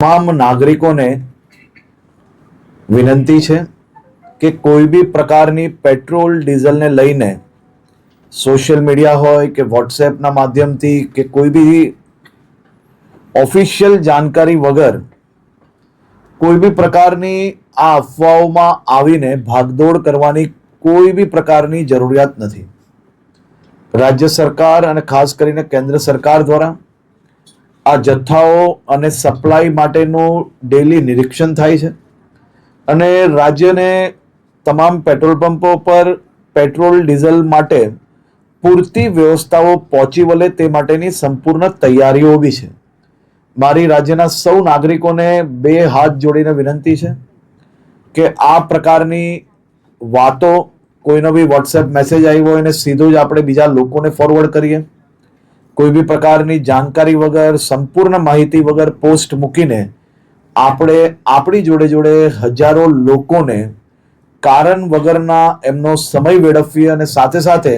તમામ નાગરિકોને વિનંતી છે કે કોઈ બી પ્રકારની પેટ્રોલ ડીઝલને લઈને સોશિયલ મીડિયા હોય કે વોટ્સએપના માધ્યમથી કે કોઈ બી ઓફિશિયલ જાણકારી વગર કોઈ બી પ્રકારની આ અફવાઓમાં આવીને ભાગદોડ કરવાની કોઈ બી પ્રકારની જરૂરિયાત નથી. રાજ્ય સરકાર અને ખાસ કરીને કેન્દ્ર સરકાર દ્વારા આ જથ્થાઓ અને સપ્લાય માટેનું ડેલી નિરીક્ષણ થાય છે અને રાજ્યને તમામ પેટ્રોલ પંપો પર પેટ્રોલ ડીઝલ માટે પૂરતી વ્યવસ્થાઓ પહોંચી વળે તે માટેની સંપૂર્ણ તૈયારીઓ બી છે. મારી રાજ્યના સૌ નાગરિકોને બે હાથ જોડીને વિનંતી છે કે આ પ્રકારની વાતો કોઈનો બી વોટ્સએપ મેસેજ આવ્યો હોય એને સીધો જ આપણે બીજા લોકોને ફોરવર્ડ કરીએ. કોઈ બી પ્રકારની જાણકારી વગર સંપૂર્ણ માહિતી વગર પોસ્ટ મૂકીને આપણે આપણી જોડે જોડે હજારો લોકોને કારણ વગરના એમનો સમય વેડફીએ અને સાથે સાથે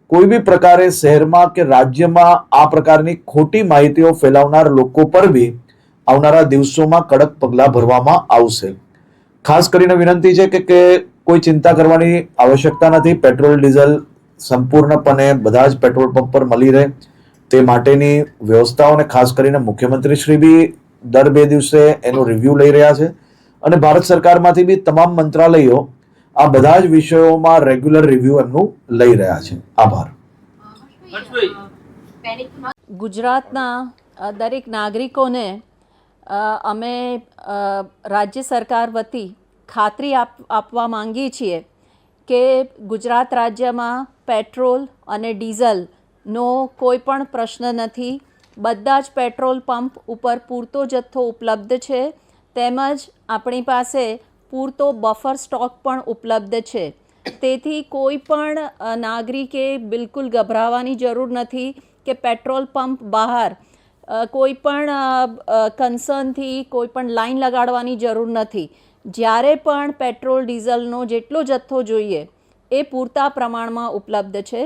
કોઈ બી પ્રકારે શહેરમાં કે રાજ્યમાં આ પ્રકારની ખોટી માહિતીઓ ફેલાવનાર લોકો પર બી આવનારા દિવસોમાં કડક પગલાં ભરવામાં આવશે. ખાસ કરીને વિનંતી છે કે કોઈ ચિંતા કરવાની આવશ્યકતા નથી. પેટ્રોલ ડીઝલ સંપૂર્ણપણે બધા જ પેટ્રોલ પંપ પર મળી રહે તે માટેની વ્યવસ્થાઓ અને ખાસ કરીને મુખ્યમંત્રી શ્રી બી દર 2 દિવસે એનું રિવ્યુ લઈ રહ્યા છે અને ભારત સરકારમાંથી બી તમામ મંત્રાલયો આ બધા જ વિષયોમાં રેગ્યુલર રિવ્યુ એમનું લઈ રહ્યા છે. આભાર. ગુજરાતના દરેક નાગરિકોને અમે રાજ્ય સરકાર વતી ખાતરી આપવા માંગીએ છીએ કે ગુજરાત રાજ્યમાં પેટ્રોલ અને ડીઝલનો કોઈ પણ પ્રશ્ન નથી. બધા જ પેટ્રોલ પંપ ઉપર પૂરતો જથ્થો ઉપલબ્ધ છે તેમજ આપણી પાસે પૂરતો બફર સ્ટોક પણ ઉપલબ્ધ છે. તેથી કોઈ પણ નાગરિકે બિલકુલ ગભરાવાની જરૂર નથી કે પેટ્રોલ પંપ બહાર કોઈ પણ કન્સર્નથી કોઈ પણ લાઈન લગાડવાની જરૂર નથી. જ્યારે પણ પેટ્રોલ ડીઝલનો જેટલો જથ્થો જોઈએ એ પૂરતા પ્રમાણમાં ઉપલબ્ધ છે.